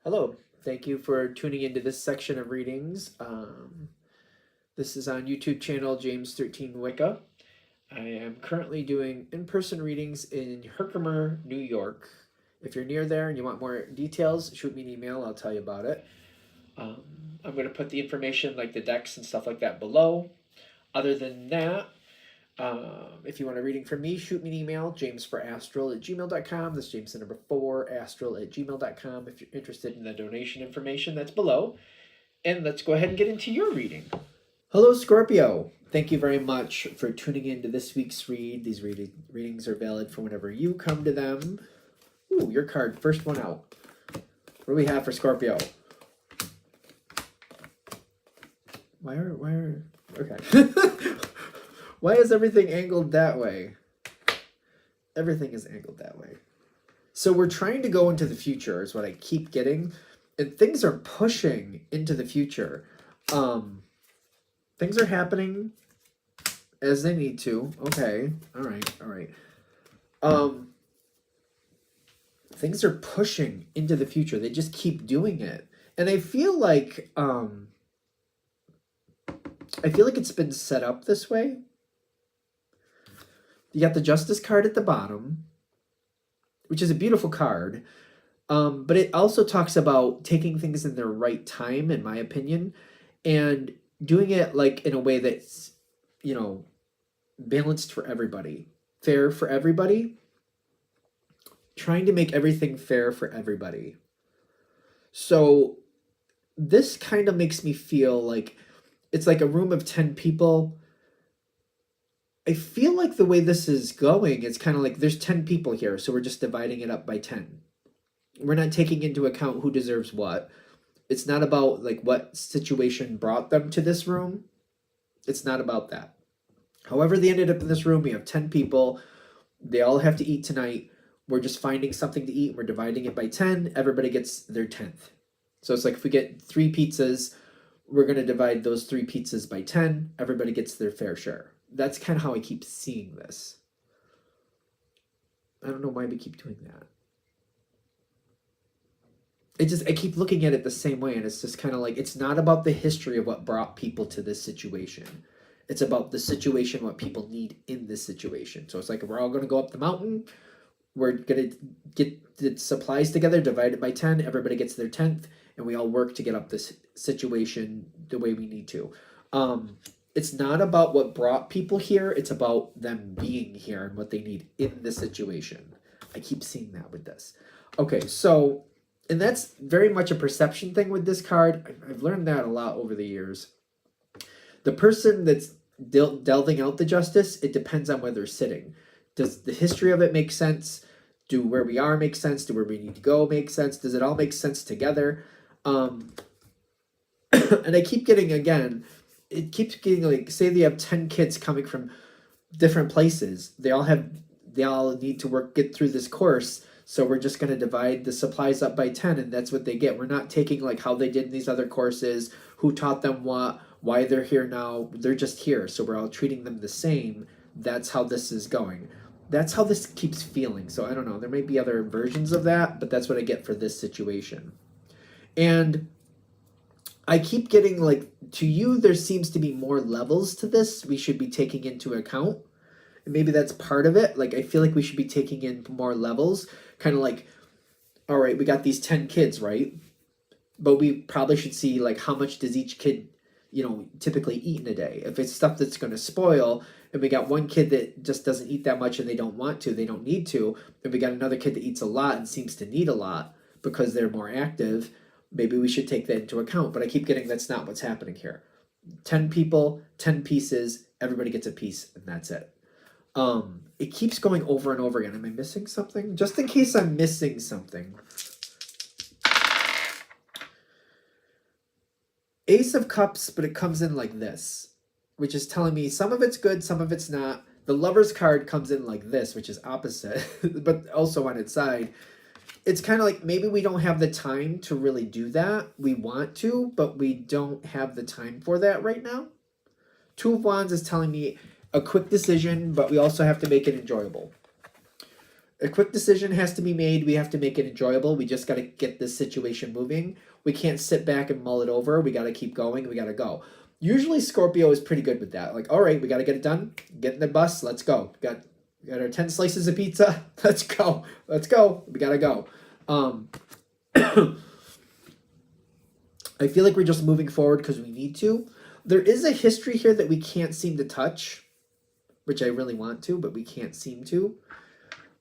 Hello, thank you for tuning into this section of readings. This is on YouTube channel James 13 Wicca. I am currently doing in-person readings in Herkimer, New York. If you're near there and you want more details, shoot me an email, I'll tell you about it. Um, I'm going to put the information like the decks and stuff like that below. Other than that, if you want a reading from me, shoot me an email, jamesforastral@gmail.com. That's James the number 4, astral@gmail.com. If you're interested in the donation information, that's below. And let's go ahead and get into your reading. Hello, Scorpio. Thank you very much for tuning in to this week's read. These readings are valid for whenever you come to them. Ooh, your card, first one out. What do we have for Scorpio? Okay. Why is everything angled that way? Everything is angled that way. So we're trying to go into the future is what I keep getting. And things are pushing into the future. Things are happening as they need to. Okay. All right. Things are pushing into the future. They just keep doing it. And I feel like it's been set up this way. You got the Justice card at the bottom, which is a beautiful card. But it also talks about taking things in their right time, in my opinion, and doing it like in a way that's, balanced for everybody, fair for everybody, trying to make everything fair for everybody. So this kind of makes me feel like it's like a room of 10 people. I feel like the way this is going, it's kind of like there's 10 people here, so we're just dividing it up by 10. We're not taking into account who deserves what. It's not about like what situation brought them to this room. It's not about that. However they ended up in this room, we have 10 people. They all have to eat tonight. We're just finding something to eat. We're dividing it by 10. Everybody gets their 10th. So it's like if we get 3 pizzas, we're going to divide those 3 pizzas by 10. Everybody gets their fair share. That's kind of how I keep seeing this. I don't know why we keep doing that. I keep looking at it the same way, and it's just kind of like, it's not about the history of what brought people to this situation. It's about the situation, what people need in this situation. So it's like, we're all going to go up the mountain. We're going to get the supplies together, divide it by 10. Everybody gets their 10th, and we all work to get up this situation the way we need to. It's not about what brought people here. It's about them being here and what they need in the situation. I keep seeing that with this. Okay, so, and that's very much a perception thing with this card. I've learned that a lot over the years. The person that's delving out the justice, it depends on where they're sitting. Does the history of it make sense? Do where we are make sense? Do where we need to go make sense? Does it all make sense together? And I keep getting, again, it keeps getting like, say they have 10 kids coming from different places. They all need to get through this course. So we're just going to divide the supplies up by 10, and that's what they get. We're not taking like how they did in these other courses, who taught them what, why they're here now. They're just here. So we're all treating them the same. That's how this is going. That's how this keeps feeling. So I don't know. There may be other versions of that, but that's what I get for this situation. And I keep getting like, to you, there seems to be more levels to this we should be taking into account. And maybe that's part of it. Like, I feel like we should be taking in more levels. Kind of like, all right, we got these 10 kids, right? But we probably should see like how much does each kid, typically eat in a day. If it's stuff that's going to spoil, and we got one kid that just doesn't eat that much and they don't want to, they don't need to, and we got another kid that eats a lot and seems to need a lot because they're more active, maybe we should take that into account. But I keep getting that's not what's happening here. 10 people, 10 pieces, everybody gets a piece, and that's it. It keeps going over and over again. Am I missing something? Just in case I'm missing something. Ace of Cups, but it comes in like this, which is telling me some of it's good, some of it's not. The Lover's card comes in like this, which is opposite, but also on its side. It's kind of like maybe we don't have the time to really do that. We want to, but we don't have the time for that right now. Two of Wands is telling me a quick decision, but we also have to make it enjoyable. A quick decision has to be made. We have to make it enjoyable. We just got to get this situation moving. We can't sit back and mull it over. We got to keep going. We got to go. Usually Scorpio is pretty good with that. Like, all right, we got to get it done. Get in the bus. Let's go. Got our 10 slices of pizza. Let's go. Let's go. We got to go. I feel like we're just moving forward because we need to. There is a history here that we can't seem to touch, which I really want to, but we can't seem to.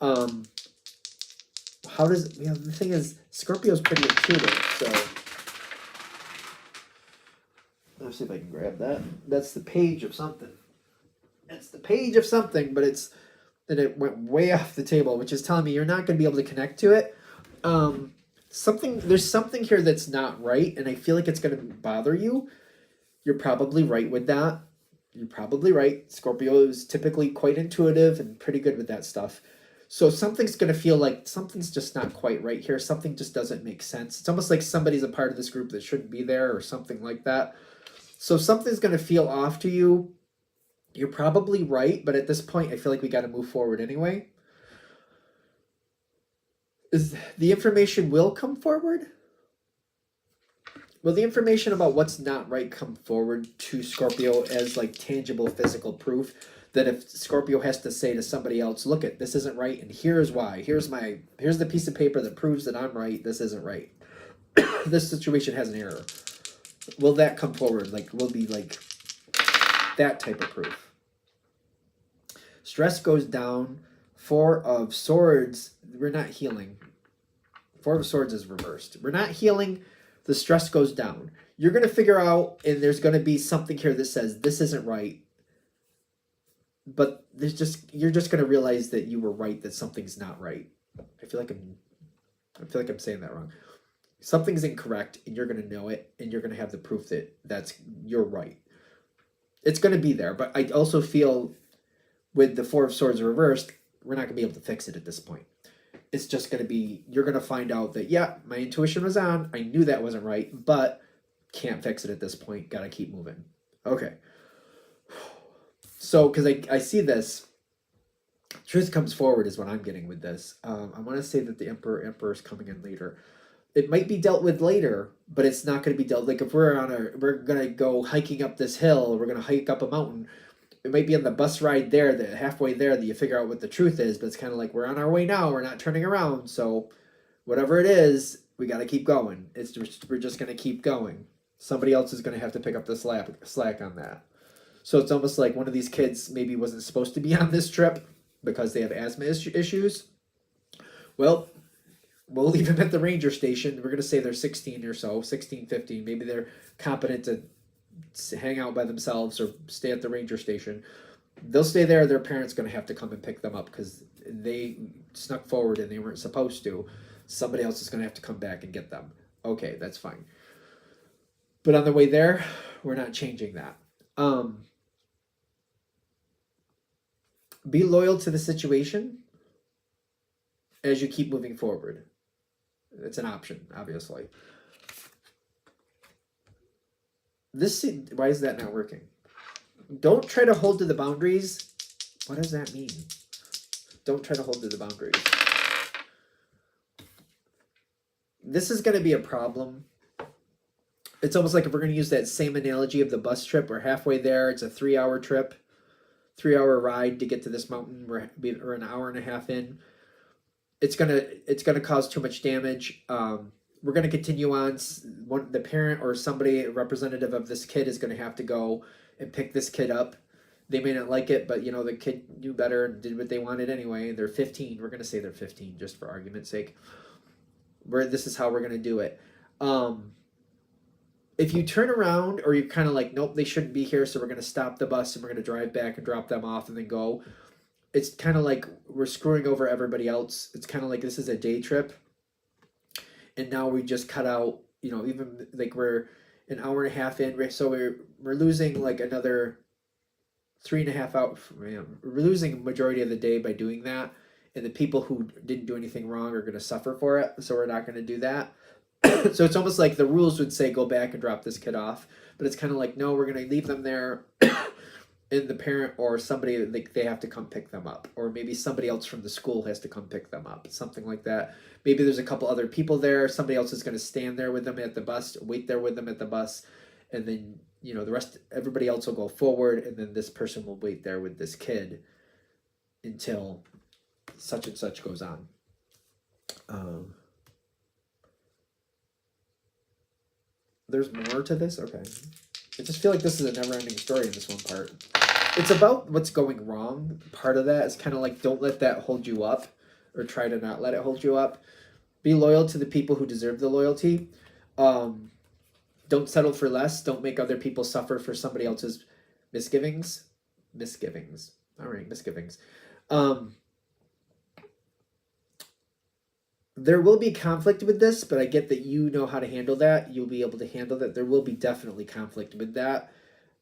How does, the thing is, Scorpio's pretty intuitive, so let's see if I can grab that. That's the page of something. It's the page of something, but it went way off the table, which is telling me you're not going to be able to connect to it. There's something here that's not right, and I feel like it's going to bother you. You're probably right with that. You're probably right. Scorpio is typically quite intuitive and pretty good with that stuff. So something's going to feel like something's just not quite right here. Something just doesn't make sense. It's almost like somebody's a part of this group that shouldn't be there or something like that. So something's going to feel off to you. You're probably right, but at this point, I feel like we got to move forward anyway. The information will come forward? Will the information about what's not right come forward to Scorpio as like tangible physical proof that if Scorpio has to say to somebody else, look it, this isn't right, and here's why. Here's the piece of paper that proves that I'm right, this isn't right. This situation has an error. Will that come forward? Like, will be like that type of proof. Stress goes down. 4 of Swords, we're not healing. 4 of Swords is reversed. We're not healing. The stress goes down. You're going to figure out, and there's going to be something here that says this isn't right. But you're just going to realize that you were right, that something's not right. I feel like I'm saying that wrong. Something's incorrect, and you're going to know it, and you're going to have the proof that you're right. It's going to be there, but I also feel with the 4 of Swords reversed, we're not going to be able to fix it at this point. It's just going to be, you're going to find out that, yeah, my intuition was on. I knew that wasn't right, but can't fix it at this point. Got to keep moving. Okay. So, because I see this, truth comes forward is what I'm getting with this. I want to say that the Emperor is coming in later. It might be dealt with later, but it's not going to be dealt, like if we're going to go hiking up this hill, we're going to hike up a mountain. It might be on the bus ride there, that halfway there that you figure out what the truth is, but it's kind of like we're on our way now, we're not turning around, so whatever it is, we got to keep going. We're just going to keep going. Somebody else is going to have to pick up the slack on that. So it's almost like one of these kids maybe wasn't supposed to be on this trip because they have asthma issues. Well, we'll leave them at the ranger station. We're going to say they're 16 or so, 16, 15. Maybe they're competent to hang out by themselves or stay at the ranger station. They'll stay there. Their parents going to have to come and pick them up because they snuck forward and they weren't supposed to. Somebody else is going to have to come back and get them. Okay, that's fine. But on the way there, we're not changing that. Be loyal to the situation as you keep moving forward. It's an option, obviously. Why is that not working? Don't try to hold to the boundaries. What does that mean? Don't try to hold to the boundaries. This is going to be a problem. It's almost like if we're going to use that same analogy of the bus trip, we're halfway there. It's a 3-hour trip, 3-hour ride to get to this mountain. We're an hour and a half in. It's gonna cause too much damage. We're going to continue on. The parent or somebody, a representative of this kid, is going to have to go and pick this kid up. They may not like it, but, the kid knew better and did what they wanted anyway. They're 15. We're going to say they're 15 just for argument's sake. This is how we're going to do it. If you turn around or you're kind of like, nope, they shouldn't be here, so we're going to stop the bus and we're going to drive back and drop them off and then go. It's kind of like we're screwing over everybody else. It's kind of like this is a day trip. And now we just cut out, even like we're an hour and a half in, so we're losing like another 3.5 hours. We're losing a majority of the day by doing that, and the people who didn't do anything wrong are going to suffer for it. So we're not going to do that. So it's almost like the rules would say go back and drop this kid off, but it's kind of like no, we're going to leave them there. and the parent or somebody, like, they have to come pick them up, or maybe somebody else from the school has to come pick them up, something like that. Maybe there's a couple other people there, somebody else is going to stand there with them at the bus, wait there with them at the bus, and then, you know, the rest, everybody else will go forward, and then this person will wait there with this kid until such and such goes on. There's more to this? Okay. I just feel like this is a never-ending story in this one part. It's about what's going wrong. Part of that is kind of like, don't let that hold you up, or try to not let it hold you up. Be loyal to the people who deserve the loyalty. Don't settle for less. Don't make other people suffer for somebody else's misgivings. Misgivings. All right, misgivings. There will be conflict with this, but I get that you know how to handle that. You'll be able to handle that. There will be definitely conflict with that.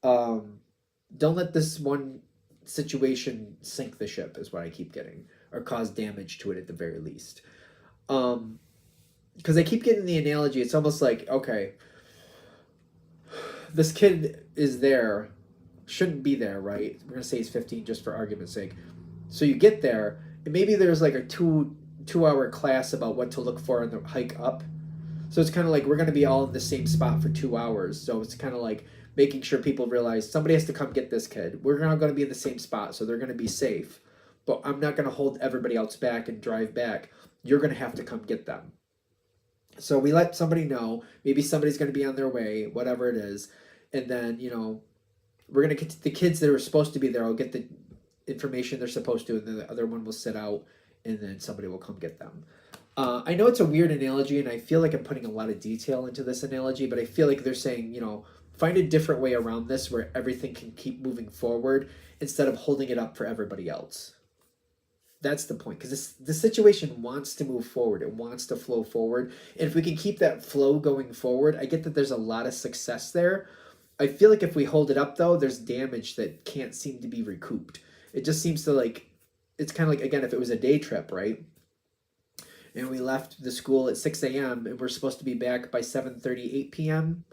Don't let this one situation sink the ship, is what I keep getting, or cause damage to it at the very least. Because I keep getting the analogy. It's almost like, okay, this kid is there, shouldn't be there, right? We're gonna say he's 15 just for argument's sake. So you get there, and maybe there's like a two-hour class about what to look for on the hike up. So it's kind of like we're going to be all in the same spot for 2 hours. So it's kind of like making sure people realize somebody has to come get this kid. We're not going to be in the same spot, so they're going to be safe. But I'm not going to hold everybody else back and drive back. You're going to have to come get them. So we let somebody know. Maybe somebody's going to be on their way, whatever it is. And then, you know, we're going to get the kids that are supposed to be there will get the information they're supposed to, and then the other one will sit out, and then somebody will come get them. I know it's a weird analogy, and I feel like I'm putting a lot of detail into this analogy, but I feel like they're saying, you know, find a different way around this where everything can keep moving forward instead of holding it up for everybody else. That's the point, because the situation wants to move forward. It wants to flow forward. And if we can keep that flow going forward, I get that there's a lot of success there. I feel like if we hold it up, though, there's damage that can't seem to be recouped. It just seems to, like, it's kind of like, again, if it was a day trip, right? And we left the school at 6 a.m. and we're supposed to be back by 7:30, 8 p.m.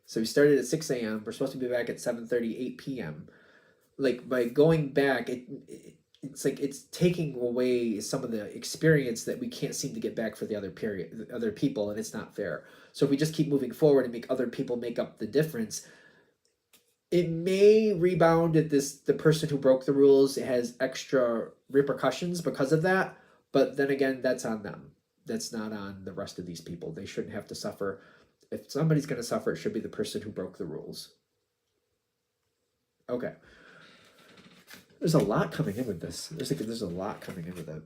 So we started at 6 a.m. We're supposed to be back at 7:30, 8 p.m. Like, by going back, it's like it's taking away some of the experience that we can't seem to get back for the other people, and it's not fair. So if we just keep moving forward and make other people make up the difference, it may rebound at the person who broke the rules has extra repercussions because of that. But then again, that's on them. That's not on the rest of these people. They shouldn't have to suffer. If somebody's going to suffer, it should be the person who broke the rules. Okay. There's a lot coming in with this. There's a lot coming in with it.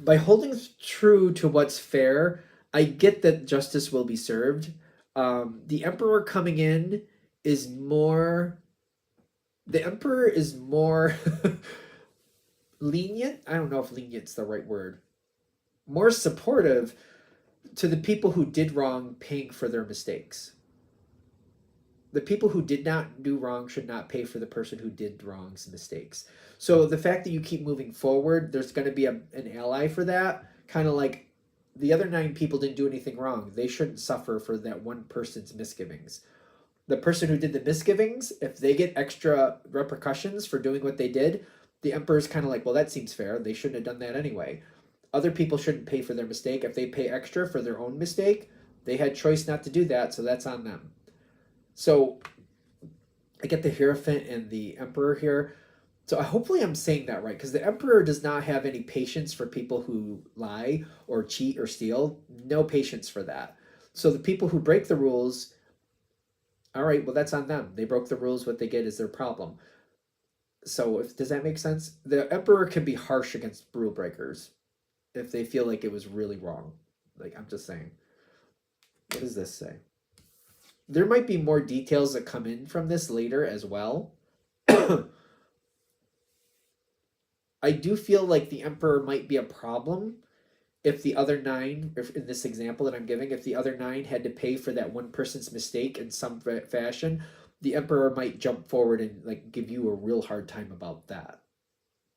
By holding true to what's fair, I get that justice will be served. The Emperor coming in is more... The Emperor is more... lenient? I don't know if lenient's the right word. More supportive to the people who did wrong, paying for their mistakes. The people who did not do wrong should not pay for the person who did wrong's mistakes. So the fact that you keep moving forward, there's going to be an ally for that. Kind of like the other 9 people didn't do anything wrong. They shouldn't suffer for that one person's misgivings. The person who did the misgivings, if they get extra repercussions for doing what they did, the Emperor's kind of like, well, that seems fair. They shouldn't have done that anyway. Other people shouldn't pay for their mistake. If they pay extra for their own mistake, they had choice not to do that, so that's on them. So I get the Hierophant and the Emperor here. So hopefully I'm saying that right, because the Emperor does not have any patience for people who lie or cheat or steal. No patience for that. So the people who break the rules, all right, well, that's on them. They broke the rules. What they get is their problem. So does that make sense? The Emperor can be harsh against rule breakers if they feel like it was really wrong. Like, I'm just saying. What does this say? There might be more details that come in from this later as well. I do feel like the Emperor might be a problem if the other 9, if in this example that I'm giving, if the other 9 had to pay for that one person's mistake in some fashion, the Emperor might jump forward and like give you a real hard time about that.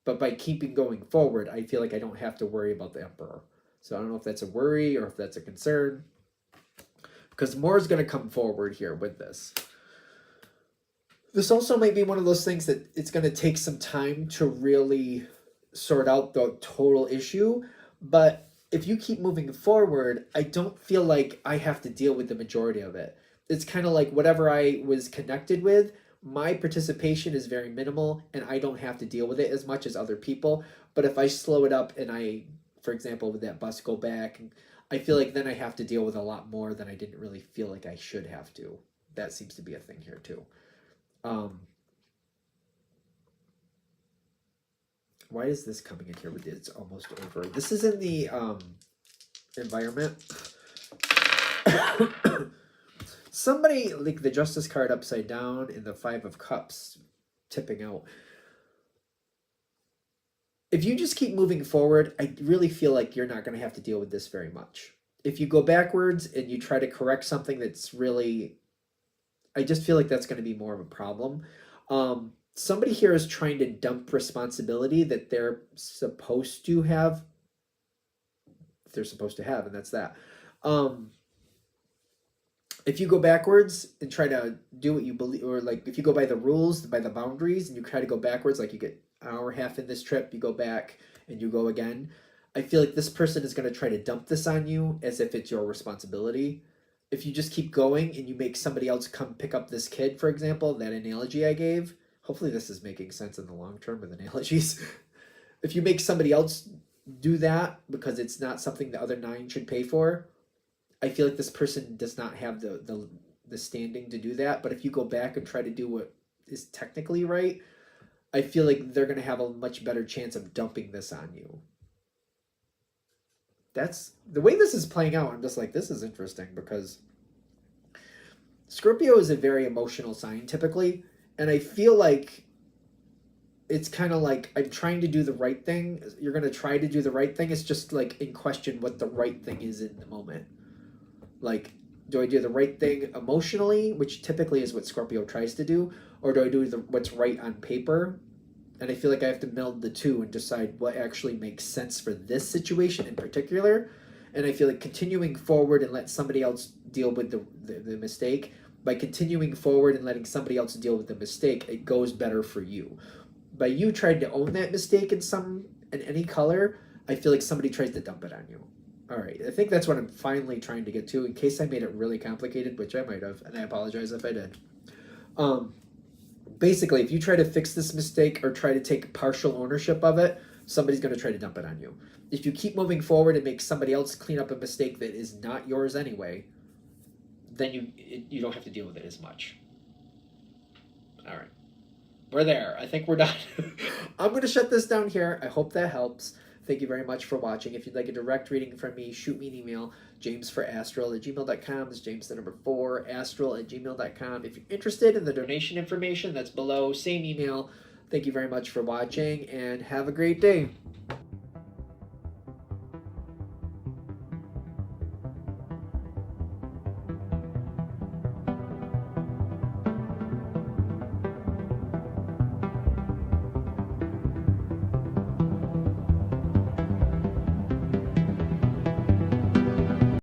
But by keeping going forward, I feel like I don't have to worry about the Emperor. So I don't know if that's a worry or if that's a concern. Because more is going to come forward here with this. This also might be one of those things that it's going to take some time to really sort out the total issue. But if you keep moving forward, I don't feel like I have to deal with the majority of it. It's kind of like whatever I was connected with, my participation is very minimal and I don't have to deal with it as much as other people. But if I slow it up and I, for example, with that bus go back, I feel like then I have to deal with a lot more than I didn't really feel like I should have to. That seems to be a thing here too. Why is this coming in here with it's almost over? This is in the environment. Somebody, like the Justice card upside down and the Five of Cups tipping out. If you just keep moving forward, I really feel like you're not going to have to deal with this very much. If you go backwards and you try to correct something that's really, I just feel like that's going to be more of a problem. Somebody here is trying to dump responsibility that they're supposed to have. And that's that. If you go backwards and try to do what you believe, or like if you go by the rules, by the boundaries, and you try to go backwards, like you get an hour and a half in this trip, you go back and you go again, I feel like this person is going to try to dump this on you as if it's your responsibility. If you just keep going and you make somebody else come pick up this kid, for example, that analogy I gave, hopefully this is making sense in the long term with analogies. If you make somebody else do that because it's not something the other 9 should pay for, I feel like this person does not have the standing to do that. But if you go back and try to do what is technically right, I feel like they're going to have a much better chance of dumping this on you. That's the way this is playing out. I'm just like, this is interesting because Scorpio is a very emotional sign typically. And I feel like it's kind of like I'm trying to do the right thing. You're going to try to do the right thing. It's just like in question what the right thing is in the moment. Like, do I do the right thing emotionally, which typically is what Scorpio tries to do, or do I do what's right on paper? And I feel like I have to meld the two and decide what actually makes sense for this situation in particular. And I feel like continuing forward and let somebody else deal with the mistake, by continuing forward and letting somebody else deal with the mistake, it goes better for you. By you trying to own that mistake in any color, I feel like somebody tries to dump it on you. All right, I think that's what I'm finally trying to get to, in case I made it really complicated, which I might have, and I apologize if I did. Basically, if you try to fix this mistake or try to take partial ownership of it, somebody's going to try to dump it on you. If you keep moving forward and make somebody else clean up a mistake that is not yours anyway, then you don't have to deal with it as much. All right, we're there. I think we're done. I'm going to shut this down here. I hope that helps. Thank you very much for watching. If you'd like a direct reading from me, shoot me an email, jamesforastral@gmail.com. That's James the number 4, astral@gmail.com. If you're interested in the donation information, that's below, same email. Thank you very much for watching, and have a great day.